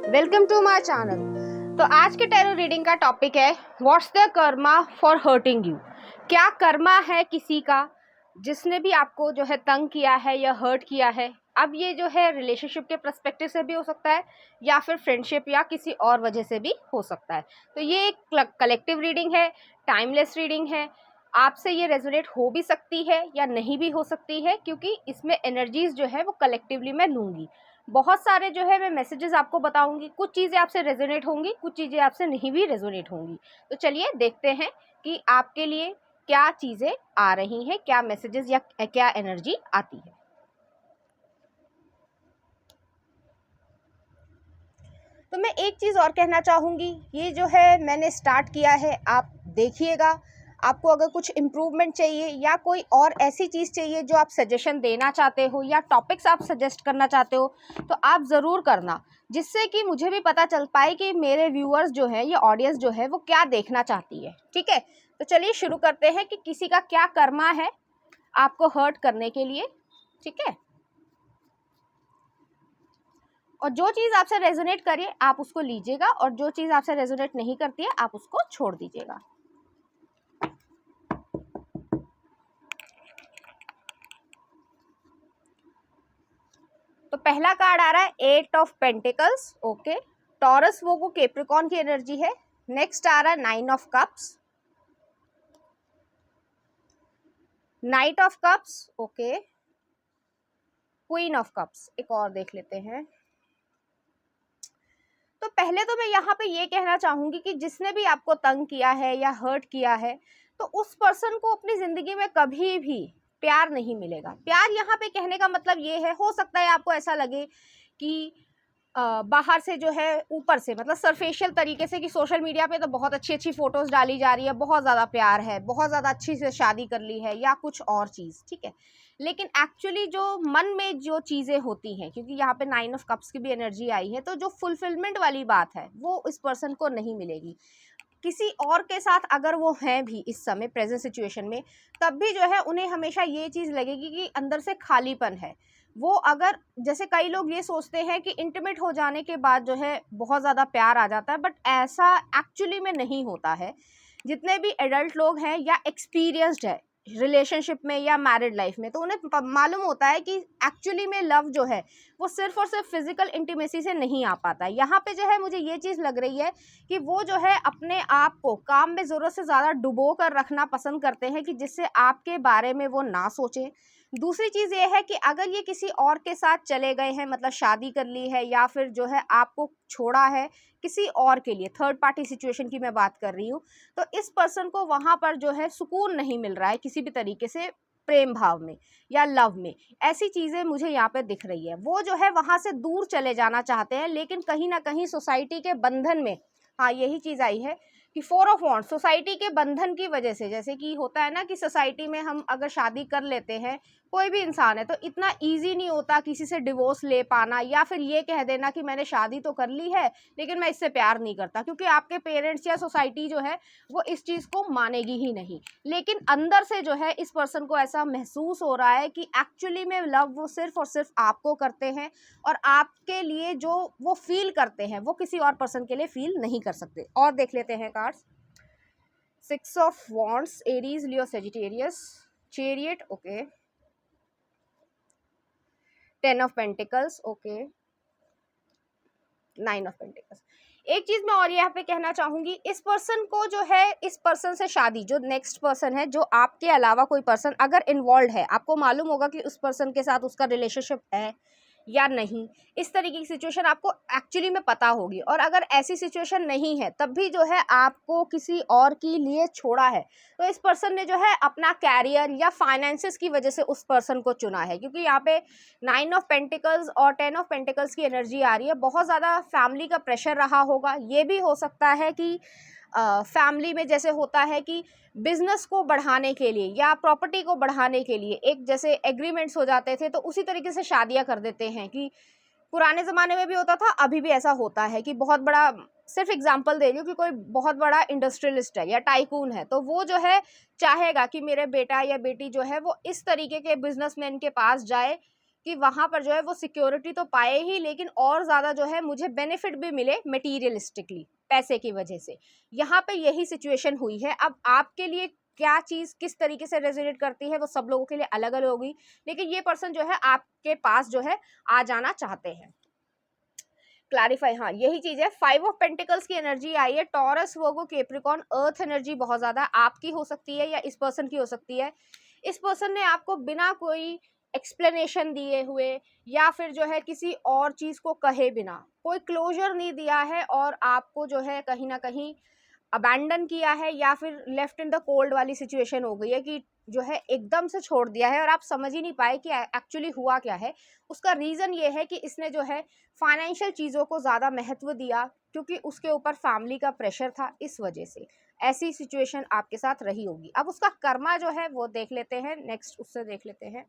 Welcome to my channel. तो आज के टैरो रीडिंग का टॉपिक है what's the Karma for hurting you. क्या कर्मा है किसी का जिसने भी आपको जो है तंग किया है या हर्ट किया है। अब ये जो है रिलेशनशिप के पर्सपेक्टिव से भी हो सकता है या फिर फ्रेंडशिप या किसी और वजह से भी हो सकता है। तो ये एक कलेक्टिव रीडिंग है, टाइमलेस रीडिंग है। आपसे ये रेजोनेट हो भी सकती है या नहीं भी हो सकती है, क्योंकि इसमें एनर्जीज जो है वो कलेक्टिवली मैं लूँगी। बहुत सारे जो है मैं मैसेजेस आपको बताऊंगी, कुछ चीज़ें आपसे रेजोनेट होंगी, कुछ चीज़ें आपसे नहीं भी रेजोनेट होंगी। तो चलिए देखते हैं कि आपके लिए क्या चीज़ें आ रही हैं, क्या मैसेजेस या क्या एनर्जी आती है। तो मैं एक चीज़ और कहना चाहूँगी, ये जो है मैंने स्टार्ट किया है, आप देखिएगा। आपको अगर कुछ इम्प्रूवमेंट चाहिए या कोई और ऐसी चीज़ चाहिए जो आप सजेशन देना चाहते हो या टॉपिक्स आप सजेस्ट करना चाहते हो, तो आप ज़रूर करना, जिससे कि मुझे भी पता चल पाए कि मेरे व्यूअर्स जो है, ये ऑडियंस जो है वो क्या देखना चाहती है। ठीक है, तो चलिए शुरू करते हैं कि किसी का क्या कर्मा है आपको हर्ट करने के लिए। ठीक है, और जो चीज़ आपसे रेजोनेट करे आप उसको लीजिएगा, और जो चीज़ आपसे रेजोनेट नहीं करती है आप उसको छोड़ दीजिएगा। तो पहला कार्ड आ रहा है 8 of pentacles. Okay, Taurus Virgo Capricorn की एनर्जी है। नेक्स्ट आ रहा है 9 of cups, knight of cups. Okay, queen of cups. एक और देख लेते हैं। तो पहले तो मैं यहाँ पे ये कहना चाहूंगी कि जिसने भी आपको तंग किया है या हर्ट किया है, तो उस पर्सन को अपनी जिंदगी में कभी भी प्यार नहीं मिलेगा। प्यार यहाँ पे कहने का मतलब ये है, हो सकता है आपको ऐसा लगे कि बाहर से जो है, ऊपर से मतलब सरफेशियल तरीके से, कि सोशल मीडिया पे तो बहुत अच्छी अच्छी फोटोज डाली जा रही है, बहुत ज़्यादा प्यार है, बहुत ज़्यादा अच्छी से शादी कर ली है या कुछ और चीज़। ठीक है, लेकिन एक्चुअली जो मन में जो चीज़ें होती हैं, क्योंकि यहाँ पे 9 ऑफ कप्स की भी एनर्जी आई है, तो जो फुलफिलमेंट वाली बात है वो इस पर्सन को नहीं मिलेगी। किसी और के साथ अगर वो हैं भी इस समय प्रेजेंट सिचुएशन में, तब भी जो है उन्हें हमेशा ये चीज़ लगेगी कि अंदर से खालीपन है। वो अगर, जैसे कई लोग ये सोचते हैं कि इंटीमेट हो जाने के बाद जो है बहुत ज़्यादा प्यार आ जाता है, बट ऐसा एक्चुअली में नहीं होता है। जितने भी एडल्ट लोग हैं या एक्सपीरियंस्ड है रिलेशनशिप में या मैरिड लाइफ में, तो उन्हें मालूम होता है कि एक्चुअली में लव जो है वो सिर्फ और सिर्फ फिजिकल इंटीमेसी से नहीं आ पाता है। यहाँ पे जो है मुझे ये चीज़ लग रही है कि वो जो है अपने आप को काम में ज़रूरत से ज़्यादा डुबो कर रखना पसंद करते हैं, कि जिससे आपके बारे में वो ना सोचें। दूसरी चीज़ ये है कि अगर ये किसी और के साथ चले गए हैं, मतलब शादी कर ली है या फिर जो है आपको छोड़ा है किसी और के लिए, थर्ड पार्टी सिचुएशन की मैं बात कर रही हूँ, तो इस पर्सन को वहाँ पर जो है सुकून नहीं मिल रहा है किसी भी तरीके से, प्रेम भाव में या लव में। ऐसी चीज़ें मुझे यहाँ पे दिख रही है। वो जो है वहाँ से दूर चले जाना चाहते हैं, लेकिन कहीं ना कहीं सोसाइटी के बंधन में, हाँ यही चीज़ आई है कि 4 ऑफ वॉन्ड, सोसाइटी के बंधन की वजह से, जैसे कि होता है ना कि सोसाइटी में हम अगर शादी कर लेते हैं, कोई भी इंसान है, तो इतना इजी नहीं होता किसी से डिवोर्स ले पाना, या फिर ये कह देना कि मैंने शादी तो कर ली है लेकिन मैं इससे प्यार नहीं करता, क्योंकि आपके पेरेंट्स या सोसाइटी जो है वो इस चीज़ को मानेगी ही नहीं। लेकिन अंदर से जो है इस पर्सन को ऐसा महसूस हो रहा है कि एक्चुअली में लव वो सिर्फ और सिर्फ आपको करते हैं, और आपके लिए जो वो फील करते हैं वो किसी और पर्सन के लिए फील नहीं कर सकते। और देख लेते हैं cards. 6 of wands, Aries, Leo, Sagittarius, chariot. Okay, 10 of pentacles. Okay, 9 of pentacles. एक चीज मैं और यहाँ पे कहना चाहूंगी, इस पर्सन को जो है, इस पर्सन से शादी, जो नेक्स्ट पर्सन है, जो आपके अलावा कोई पर्सन अगर इन्वॉल्व है, आपको मालूम होगा कि उस पर्सन के साथ उसका रिलेशनशिप है या नहीं, इस तरीके की सिचुएशन आपको एक्चुअली में पता होगी। और अगर ऐसी सिचुएशन नहीं है, तब भी जो है आपको किसी और के लिए छोड़ा है, तो इस पर्सन ने जो है अपना कैरियर या फाइनेंसेस की वजह से उस पर्सन को चुना है। क्योंकि यहाँ पे 9 ऑफ पेंटिकल्स और 10 ऑफ पेंटिकल्स की एनर्जी आ रही है। बहुत ज़्यादा फैमिली का प्रेशर रहा होगा। ये भी हो सकता है कि फैमिली में जैसे होता है कि बिजनेस को बढ़ाने के लिए या प्रॉपर्टी को बढ़ाने के लिए एक जैसे एग्रीमेंट्स हो जाते थे, तो उसी तरीके से शादियां कर देते हैं। कि पुराने ज़माने में भी होता था, अभी भी ऐसा होता है कि बहुत बड़ा, सिर्फ एग्जांपल दे रही हूँ कि कोई बहुत बड़ा इंडस्ट्रियलिस्ट है या टाइकून है, तो वो जो है चाहेगा कि मेरे बेटा या बेटी जो है वो इस तरीके के बिजनेसमैन के पास जाए कि वहाँ पर जो है वो सिक्योरिटी तो पाए ही, लेकिन और ज़्यादा जो है मुझे बेनिफिट भी मिले मटीरियलिस्टिकली, पैसे की वजह से। यहाँ पे यही सिचुएशन हुई है। अब आपके लिए क्या चीज़ किस तरीके से रेजोनेट करती है वो सब लोगों के लिए अलग अलग होगी, लेकिन ये पर्सन जो है आपके पास जो है आ जाना चाहते हैं। क्लैरिफाई, हाँ यही चीज है। 5 ऑफ पेंटिकल्स की एनर्जी आई है, टॉरस, वर्गो, कैप्रिकॉर्न, अर्थ एनर्जी बहुत ज्यादा आपकी हो सकती है या इस पर्सन की हो सकती है। इस पर्सन ने आपको बिना कोई एक्सप्लेनेशन दिए हुए या फिर जो है किसी और चीज को कहे बिना कोई क्लोजर नहीं दिया है और आपको जो है कहीं ना कहीं अबैंडन किया है या फिर लेफ्ट इन द कोल्ड वाली सिचुएशन हो गई है कि जो है एकदम से छोड़ दिया है और आप समझ ही नहीं पाए कि एक्चुअली हुआ क्या है। उसका रीज़न ये है कि इसने जो है फाइनेंशियल चीज़ों को ज़्यादा महत्व दिया क्योंकि उसके ऊपर फैमिली का प्रेशर था, इस वजह से ऐसी सिचुएशन आपके साथ रही होगी। अब उसका कर्मा जो है वो देख लेते हैं, नेक्स्ट उससे देख लेते हैं।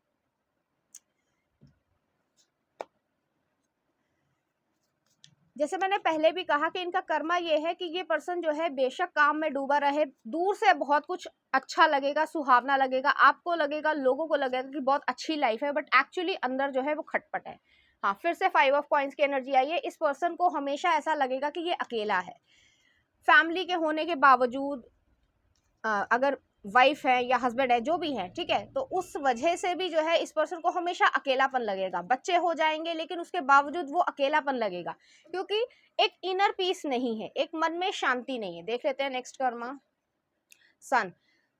जैसे मैंने पहले भी कहा कि इनका कर्मा ये है कि ये पर्सन जो है बेशक काम में डूबा रहे, दूर से बहुत कुछ अच्छा लगेगा, सुहावना लगेगा, आपको लगेगा, लोगों को लगेगा कि बहुत अच्छी लाइफ है, बट एक्चुअली अंदर जो है वो खटपट है। हाँ, फिर से 5 ऑफ कॉइंस की एनर्जी आई है। इस पर्सन को हमेशा ऐसा लगेगा कि ये अकेला है, फैमिली के होने के बावजूद, अगर वाइफ है या हस्बैंड है जो भी है, ठीक है, तो उस वजह से भी जो है इस पर्सन को हमेशा अकेलापन लगेगा। बच्चे हो जाएंगे लेकिन उसके बावजूद वो अकेलापन लगेगा क्योंकि एक इनर पीस नहीं है, एक मन में शांति नहीं है। देख लेते हैं नेक्स्ट कर्मा, सन।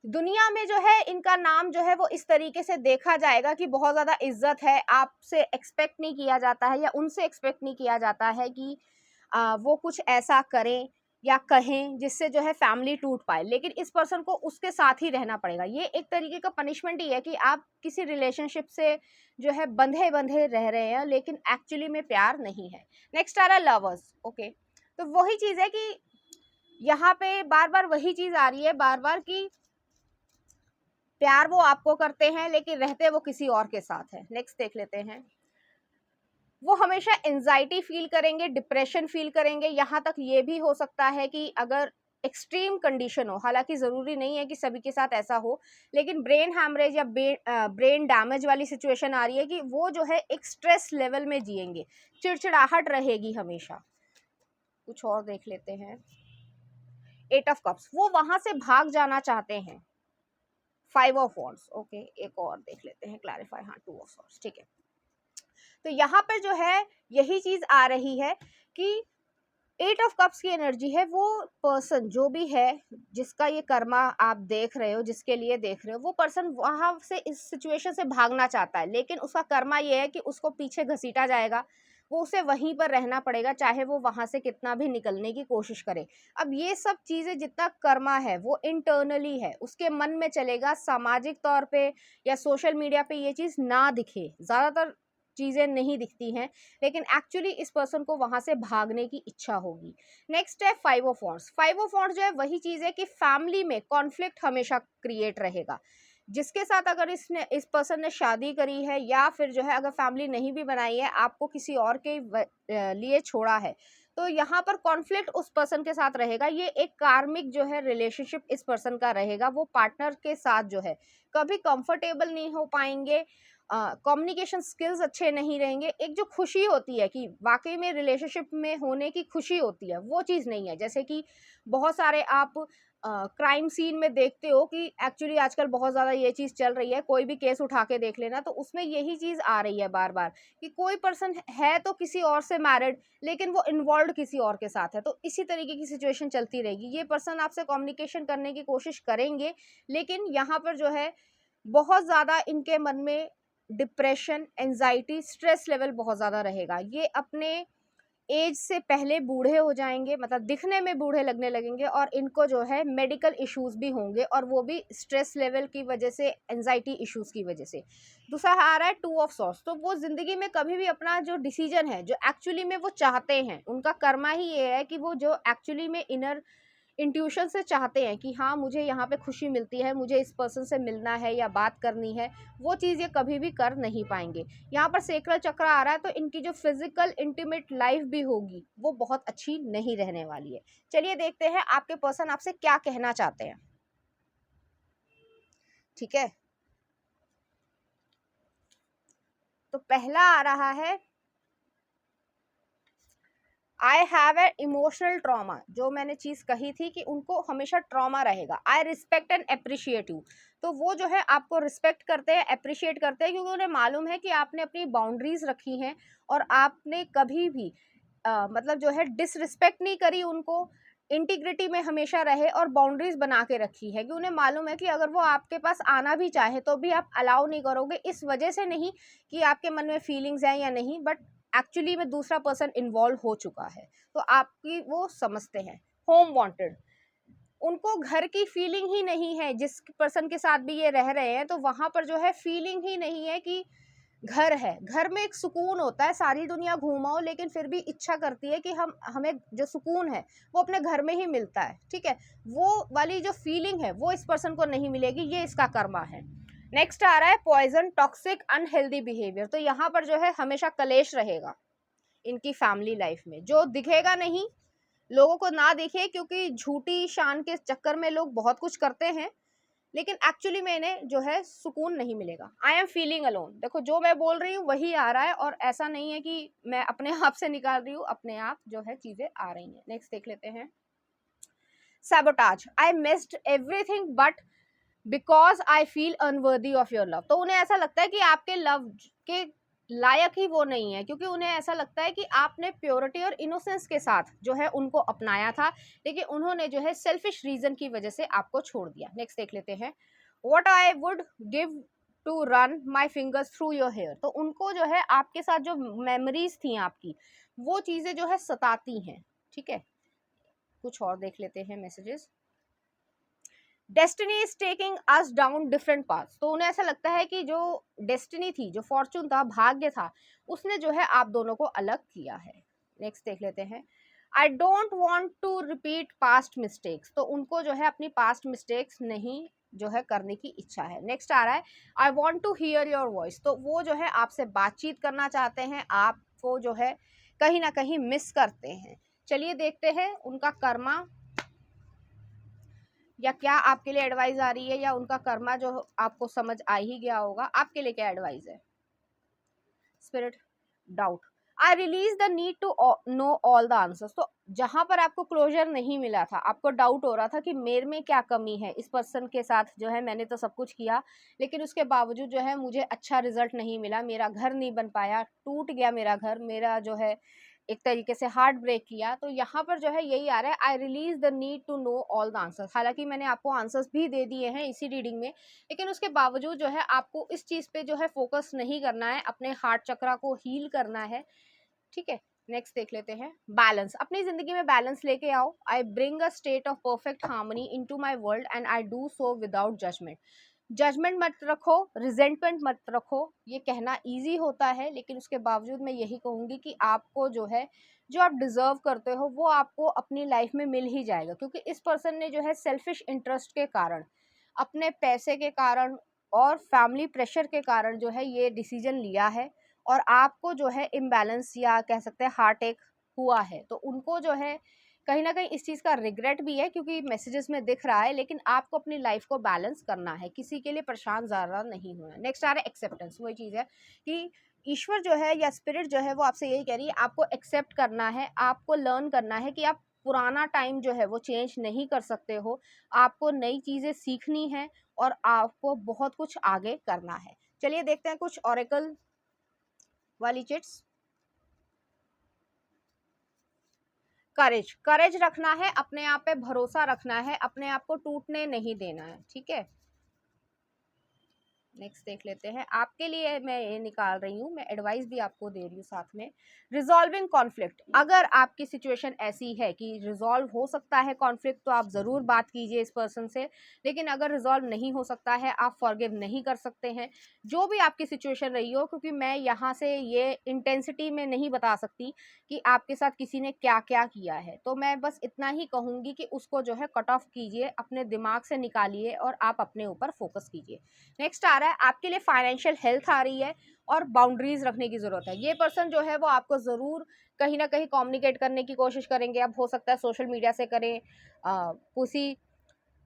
दुनिया में जो है इनका नाम जो है वो इस तरीके से देखा जाएगा कि बहुत ज़्यादा इज्जत है, आपसे एक्सपेक्ट नहीं किया जाता है या उनसे एक्सपेक्ट नहीं किया जाता है कि वो कुछ ऐसा करें या कहें जिससे जो है फैमिली टूट पाए, लेकिन इस पर्सन को उसके साथ ही रहना पड़ेगा। ये एक तरीके का पनिशमेंट ही है कि आप किसी रिलेशनशिप से जो है बंधे बंधे रह रहे हैं लेकिन एक्चुअली में प्यार नहीं है। नेक्स्ट आ रहा है लवर्स। ओके, तो वही चीज़ है कि यहाँ पे बार बार वही चीज़ आ रही है, बार बार कि प्यार वो आपको करते हैं लेकिन रहते वो किसी और के साथ है। नेक्स्ट देख लेते हैं। वो हमेशा एंजाइटी फील करेंगे, डिप्रेशन फील करेंगे, यहाँ तक ये भी हो सकता है कि अगर एक्सट्रीम कंडीशन हो, हालांकि ज़रूरी नहीं है कि सभी के साथ ऐसा हो, लेकिन ब्रेन हैमरेज या ब्रेन डैमेज वाली सिचुएशन आ रही है कि वो जो है एक स्ट्रेस लेवल में जिएंगे, चिड़चिड़ाहट रहेगी हमेशा। कुछ और देख लेते हैं। 8 ऑफ कप्स, वो वहां से भाग जाना चाहते हैं। 5 ऑफ वॉन्ड्स। ओके, एक और देख लेते हैं, क्लैरिफाई, हाँ 2 ऑफ सॉर्ड्स, ठीक है। तो यहाँ पर जो है यही चीज आ रही है कि 8 ऑफ कप्स की एनर्जी है, वो पर्सन जो भी है जिसका ये कर्मा आप देख रहे हो, जिसके लिए देख रहे हो, वो पर्सन वहां से इस सिचुएशन से भागना चाहता है, लेकिन उसका कर्मा ये है कि उसको पीछे घसीटा जाएगा, वो उसे वहीं पर रहना पड़ेगा चाहे वो वहां से कितना भी निकलने की कोशिश करे। अब ये सब चीजें जितना कर्मा है वो इंटरनली है, उसके मन में चलेगा, सामाजिक तौर पे या सोशल मीडिया पे ये चीज ना दिखे, ज्यादातर चीजें नहीं दिखती हैं, लेकिन एक्चुअली इस पर्सन को वहां से भागने की इच्छा होगी। नेक्स्ट है 5 ऑफ वॉन्ड्स। 5 ऑफ वॉन्ड्स जो है वही चीज है कि फैमिली में कॉन्फ्लिक्ट हमेशा क्रिएट रहेगा। जिसके साथ अगर इस पर्सन ने शादी करी है या फिर जो है अगर फैमिली नहीं भी बनाई है, आपको किसी और के लिए छोड़ा है, तो यहाँ पर कॉन्फ्लिक्ट उस पर्सन के साथ रहेगा। ये एक कार्मिक जो है रिलेशनशिप इस पर्सन का रहेगा। वो पार्टनर के साथ जो है कभी कंफर्टेबल नहीं हो पाएंगे, कम्युनिकेशन स्किल्स अच्छे नहीं रहेंगे। एक जो खुशी होती है कि वाकई में रिलेशनशिप में होने की खुशी होती है, वो चीज़ नहीं है। जैसे कि बहुत सारे आप क्राइम सीन में देखते हो कि एक्चुअली आजकल बहुत ज़्यादा ये चीज़ चल रही है, कोई भी केस उठा के देख लेना, तो उसमें यही चीज़ आ रही है बार बार कि कोई पर्सन है तो किसी और से मैरिड, लेकिन वो इन्वॉल्व किसी और के साथ है, तो इसी तरीके की सिचुएशन चलती रहेगी। ये पर्सन आपसे कम्युनिकेशन करने की कोशिश करेंगे, लेकिन यहाँ पर जो है बहुत ज़्यादा इनके मन में डिप्रेशन, एंजाइटी, स्ट्रेस लेवल बहुत ज़्यादा रहेगा। ये अपने एज से पहले बूढ़े हो जाएंगे, मतलब दिखने में बूढ़े लगने लगेंगे, और इनको जो है मेडिकल इश्यूज भी होंगे, और वो भी स्ट्रेस लेवल की वजह से, एंजाइटी इश्यूज की वजह से। दूसरा आ रहा है 2 ऑफ सॉर्ड्स। तो वो ज़िंदगी में कभी भी अपना जो डिसीजन है, जो एक्चुअली में वो चाहते हैं, उनका कर्मा ही ये है कि वो जो एक्चुअली में इनर इंट्यूशन से चाहते हैं कि हाँ मुझे यहाँ पे खुशी मिलती है, मुझे इस पर्सन से मिलना है या बात करनी है, वो चीज़ ये कभी भी कर नहीं पाएंगे। यहाँ पर सेक्रल चक्र आ रहा है, तो इनकी जो फिजिकल इंटीमेट लाइफ भी होगी वो बहुत अच्छी नहीं रहने वाली है। चलिए देखते हैं आपके पर्सन आपसे क्या कहना चाहते हैं। ठीक है, तो पहला आ रहा है I have a emotional trauma, जो मैंने चीज़ कही थी कि उनको हमेशा ट्रॉमा रहेगा। I respect and appreciate you, तो वो जो है आपको रिस्पेक्ट करते हैं, अप्रिशिएट करते हैं, क्योंकि उन्हें मालूम है कि आपने अपनी बाउंड्रीज रखी हैं और आपने कभी भी मतलब जो है डिसरिस्पेक्ट नहीं करी उनको, इंटीग्रिटी में हमेशा रहे और बाउंड्रीज बना के रखी है कि उन्हें मालूम है कि अगर वो आपके पास आना भी चाहे तो भी आप अलाउ नहीं करोगे, इस वजह से नहीं कि आपके मन में फीलिंग्स हैं या नहीं, बट एक्चुअली में दूसरा पर्सन इन्वॉल्व हो चुका है, तो आपकी वो समझते हैं। होम वांटेड, उनको घर की फीलिंग ही नहीं है, जिस पर्सन के साथ भी ये रह रहे हैं तो वहां पर जो है फीलिंग ही नहीं है कि घर है। घर में एक सुकून होता है, सारी दुनिया घूमाओ लेकिन फिर भी इच्छा करती है कि हमें जो सुकून है वो अपने घर में ही मिलता है, ठीक है। वो वाली जो फीलिंग है वो इस पर्सन को नहीं मिलेगी, ये इसका कर्मा है। नेक्स्ट आ रहा है पॉइजन, टॉक्सिक, अनहेल्दी बिहेवियर, तो यहाँ पर जो है हमेशा कलेश रहेगा इनकी फैमिली लाइफ में, जो दिखेगा नहीं, लोगों को ना दिखे, क्योंकि झूठी शान के चक्कर में लोग बहुत कुछ करते हैं, लेकिन एक्चुअली में इन्हें जो है सुकून नहीं मिलेगा। आई एम फीलिंग अलोन, देखो जो मैं बोल रही हूँ वही आ रहा है, और ऐसा नहीं है कि मैं अपने आप से निकाल रही हूँ, अपने आप जो है चीजें आ रही हैं। नेक्स्ट देख लेते हैं sabotage, I missed everything but because I feel unworthy of your love, तो उन्हें ऐसा लगता है कि आपके लव के लायक ही वो नहीं है, क्योंकि उन्हें ऐसा लगता है कि आपने प्योरिटी और इनोसेंस के साथ जो है उनको अपनाया था, लेकिन उन्होंने जो है सेल्फिश रीजन की वजह से आपको छोड़ दिया। नेक्स्ट देख लेते हैं what I would give to run my fingers through your hair, तो उनको जो है आपके साथ जो मेमोरीज थी आपकी, वो चीजें जो है सताती हैं, ठीक है। कुछ और देख लेते हैं messages. Destiny is taking us down different paths, तो उन्हें ऐसा लगता है कि जो डेस्टिनी थी, जो फॉर्चून था, भाग्य था, उसने जो है आप दोनों को अलग किया है। नेक्स्ट देख लेते हैं I don't want to repeat past mistakes, तो उनको जो है अपनी पास्ट मिस्टेक्स नहीं जो है करने की इच्छा है। नेक्स्ट आ रहा है I want to hear your voice, तो वो जो है आपसे बातचीत करना चाहते हैं, आपको जो है कहीं ना कहीं मिस करते हैं। चलिए देखते हैं उनका कर्मा, या क्या आपके लिए एडवाइस आ रही है, या उनका कर्मा जो आपको समझ आ ही गया होगा, आपके लिए क्या एडवाइस है। Spirit, doubt, I release the need to know all the answers, तो जहां पर आपको क्लोजर नहीं मिला था, आपको डाउट हो रहा था कि मेरे में क्या कमी है, इस पर्सन के साथ जो है मैंने तो सब कुछ किया लेकिन उसके बावजूद जो है मुझे अच्छा रिजल्ट नहीं मिला, मेरा घर नहीं बन पाया, टूट गया मेरा घर, मेरा जो है एक तरीके से हार्ट ब्रेक किया, तो यहाँ पर जो है यही आ रहा है I release the need to know all the answers. हालांकि मैंने आपको आंसर्स भी दे दिए हैं इसी रीडिंग में, लेकिन उसके बावजूद जो है आपको इस चीज पे जो है फोकस नहीं करना है, अपने हार्ट चक्रा को हील करना है, ठीक है। नेक्स्ट देख लेते हैं बैलेंस, अपनी जिंदगी में बैलेंस लेके आओ। I bring a state of perfect harmony into my world and I do so without judgement, judgement मत रखो, रिजेंटमेंट मत रखो, ये कहना इजी होता है, लेकिन उसके बावजूद मैं यही कहूंगी कि आपको जो है जो आप डिजर्व करते हो वो आपको अपनी लाइफ में मिल ही जाएगा, क्योंकि इस पर्सन ने जो है सेल्फिश इंटरेस्ट के कारण, अपने पैसे के कारण और फैमिली प्रेशर के कारण जो है ये डिसीजन लिया है, और आपको जो है इम्बैलेंस या कह सकते हैं हार्ट अटैक हुआ है, तो उनको जो है कहीं ना कहीं इस चीज़ का रिग्रेट भी है, क्योंकि मैसेजेस में दिख रहा है, लेकिन आपको अपनी लाइफ को बैलेंस करना है, किसी के लिए परेशान ज़्यादा नहीं होना। नेक्स्ट आ रहा है एक्सेप्टेंस, वही चीज़ है कि ईश्वर जो है या स्पिरिट जो है वो आपसे यही कह रही है, आपको एक्सेप्ट करना है, आपको लर्न करना है कि आप पुराना टाइम जो है वो चेंज नहीं कर सकते हो, आपको नई चीज़ें सीखनी है और आपको बहुत कुछ आगे करना है। चलिए देखते हैं कुछ ऑरेकल वाली चिट्स। करेज, करेज रखना है, अपने आप पे भरोसा रखना है, अपने आप को टूटने नहीं देना है, ठीक है। नेक्स्ट देख लेते हैं आपके लिए, मैं ये निकाल रही हूँ, मैं एडवाइस भी आपको दे रही हूँ साथ में। रिजॉल्विंग कॉन्फ्लिक्ट, अगर आपकी सिचुएशन ऐसी है कि रिजॉल्व हो सकता है कॉन्फ्लिक्ट, तो आप ज़रूर बात कीजिए इस पर्सन से, लेकिन अगर रिजॉल्व नहीं हो सकता है, आप फॉरगिव नहीं कर सकते हैं, जो भी आपकी सिचुएशन रही हो, क्योंकि मैं यहाँ से ये इंटेंसिटी में नहीं बता सकती कि आपके साथ किसी ने क्या क्या किया है, तो मैं बस इतना ही कहूँगी कि उसको जो है कट ऑफ कीजिए, अपने दिमाग से निकालिए और आप अपने ऊपर फोकस कीजिए। नेक्स्ट आ रहा है आपके लिए फाइनेंशियल हेल्थ आ रही है और बाउंड्रीज रखने की जरूरत है। ये पर्सन जो है वो आपको जरूर कहीं ना कहीं कम्युनिकेट करने की कोशिश करेंगे, अब हो सकता है सोशल मीडिया से करें, किसी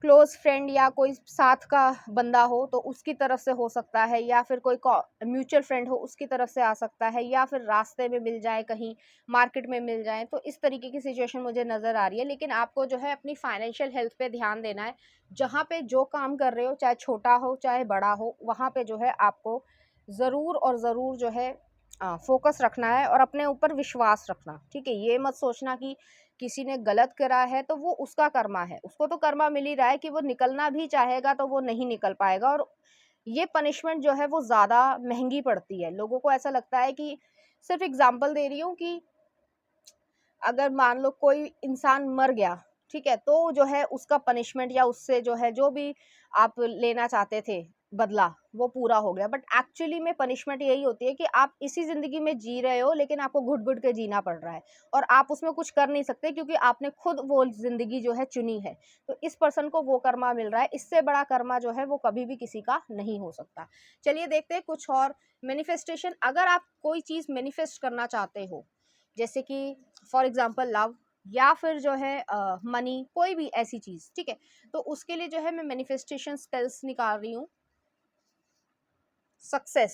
क्लोज फ्रेंड या कोई साथ का बंदा हो तो उसकी तरफ से हो सकता है, या फिर कोई म्यूचुअल फ्रेंड हो उसकी तरफ से आ सकता है, या फिर रास्ते में मिल जाए, कहीं मार्केट में मिल जाए, तो इस तरीके की सिचुएशन मुझे नज़र आ रही है। लेकिन आपको जो है अपनी फाइनेंशियल हेल्थ पे ध्यान देना है। जहाँ पे जो काम कर रहे हो, चाहे छोटा हो चाहे बड़ा हो, वहाँ पे जो है आपको ज़रूर और ज़रूर जो है फोकस रखना है और अपने ऊपर विश्वास रखना, ठीक है। ये मत सोचना कि किसी ने गलत करा है तो वो उसका कर्मा है, उसको तो कर्मा मिल ही रहा है कि वो निकलना भी चाहेगा तो वो नहीं निकल पाएगा। और ये पनिशमेंट जो है वो ज़्यादा महंगी पड़ती है। लोगों को ऐसा लगता है कि, सिर्फ एग्जांपल दे रही हूँ कि अगर मान लो कोई इंसान मर गया, ठीक है, तो जो है उसका पनिशमेंट या उससे जो है जो भी आप लेना चाहते थे बदला, वो पूरा हो गया। बट एक्चुअली में पनिशमेंट यही होती है कि आप इसी ज़िंदगी में जी रहे हो लेकिन आपको घुट-घुट के जीना पड़ रहा है और आप उसमें कुछ कर नहीं सकते क्योंकि आपने खुद वो ज़िंदगी जो है चुनी है। तो इस पर्सन को वो कर्मा मिल रहा है, इससे बड़ा कर्मा जो है वो कभी भी किसी का नहीं हो सकता। चलिए देखते हैं कुछ और मैनिफेस्टेशन। अगर आप कोई चीज़ मैनिफेस्ट करना चाहते हो, जैसे कि फॉर एग्जांपल लव, या फिर जो है मनी, कोई भी ऐसी चीज़, ठीक है, तो उसके लिए जो है मैं मैनिफेस्टेशन स्पेल्स निकाल रही हूँ। Success,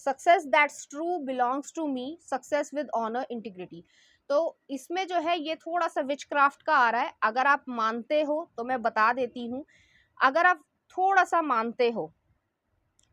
success that's true belongs to me, success with honour integrity. तो इसमें जो है ये थोड़ा सा विच क्राफ्ट का आ रहा है। अगर आप मानते हो तो मैं बता देती हूँ, अगर आप थोड़ा सा मानते हो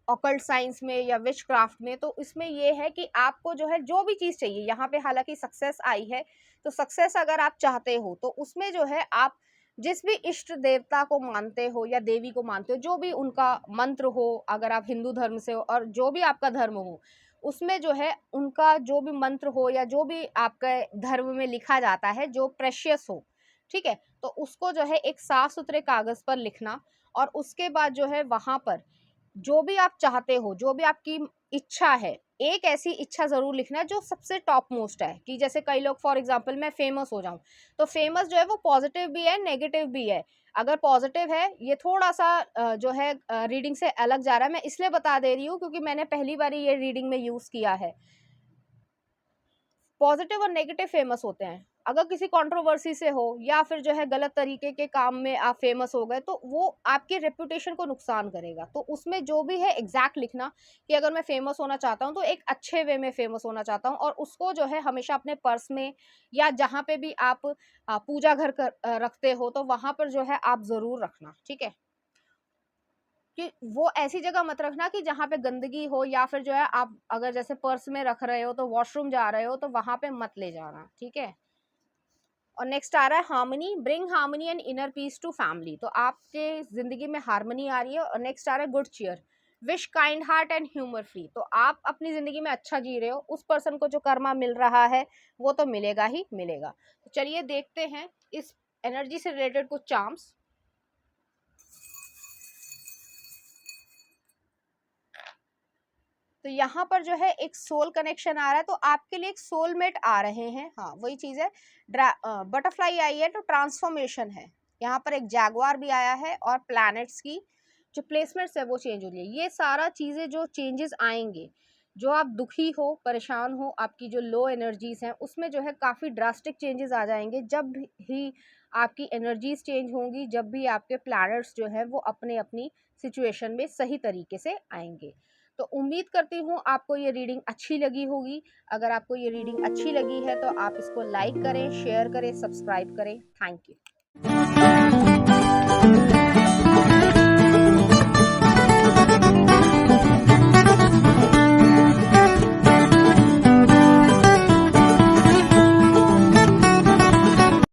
ऑकल्ट साइंस में या विच क्राफ्ट में, तो इसमें ये है कि आपको जो है जो भी चीज़ चाहिए, यहाँ पे हालांकि सक्सेस आई है, तो सक्सेस अगर आप चाहते हो तो उसमें जो है आप जिस भी इष्ट देवता को मानते हो या देवी को मानते हो, जो भी उनका मंत्र हो, अगर आप हिंदू धर्म से हो और जो भी आपका धर्म हो, उसमें जो है उनका जो भी मंत्र हो या जो भी आपके धर्म में लिखा जाता है जो प्रेशियस हो, ठीक है, तो उसको जो है एक साफ सुथरे कागज पर लिखना। और उसके बाद जो है वहां पर जो भी आप चाहते हो, जो भी आपकी इच्छा है, एक ऐसी इच्छा ज़रूर लिखना है जो सबसे टॉप मोस्ट है। कि जैसे कई लोग फॉर एग्जांपल मैं फेमस हो जाऊं, तो फेमस जो है वो पॉजिटिव भी है नेगेटिव भी है। अगर पॉजिटिव है, ये थोड़ा सा जो है रीडिंग से अलग जा रहा है, मैं इसलिए बता दे रही हूँ क्योंकि मैंने पहली बार ये रीडिंग में यूज़ किया है। पॉजिटिव और नेगेटिव फेमस होते हैं। अगर किसी कंट्रोवर्सी से हो या फिर जो है गलत तरीके के काम में आप फेमस हो गए, तो वो आपकी रेपुटेशन को नुकसान करेगा। तो उसमें जो भी है एग्जैक्ट लिखना कि अगर मैं फेमस होना चाहता हूँ तो एक अच्छे वे में फेमस होना चाहता हूँ, और उसको जो है हमेशा अपने पर्स में या जहाँ पे भी आप पूजा घर रखते हो तो वहां पर जो है आप जरूर रखना, ठीक है। कि वो ऐसी जगह मत रखना कि जहाँ पे गंदगी हो, या फिर जो है आप अगर जैसे पर्स में रख रहे हो तो वॉशरूम जा रहे हो तो वहां पे मत ले जाना, ठीक है। और नेक्स्ट आ रहा है harmony, bring harmony and inner peace to family. तो आपके जिंदगी में हार्मनी आ रही है। और नेक्स्ट आ रहा है good cheer, wish kind heart and humour free. तो आप अपनी जिंदगी में अच्छा जी रहे हो, उस पर्सन को जो कर्मा मिल रहा है वो तो मिलेगा ही मिलेगा। तो चलिए देखते हैं इस एनर्जी से रिलेटेड कुछ चार्म्स। तो यहाँ पर जो है एक सोल कनेक्शन आ रहा है, तो आपके लिए एक सोलमेट आ रहे हैं। हाँ वही चीज है, बटरफ्लाई आई है तो ट्रांसफॉर्मेशन है। यहाँ पर एक जैगवार भी आया है और प्लैनेट्स की जो प्लेसमेंट्स है वो चेंज हो रही है। ये सारा चीजें जो चेंजेस आएंगे, जो आप दुखी हो परेशान हो, आपकी जो लो एनर्जीज हैं उसमें जो है काफ़ी ड्रास्टिक चेंजेस आ जाएंगे। जब ही आपकी एनर्जीज चेंज होंगी, जब भी आपके प्लैनेट्स जो है वो अपने अपनी सिचुएशन में सही तरीके से आएंगे। तो उम्मीद करती हूँ आपको ये रीडिंग अच्छी लगी होगी। अगर आपको ये रीडिंग अच्छी लगी है तो आप इसको लाइक करें, शेयर करें, सब्सक्राइब करें। Thank you.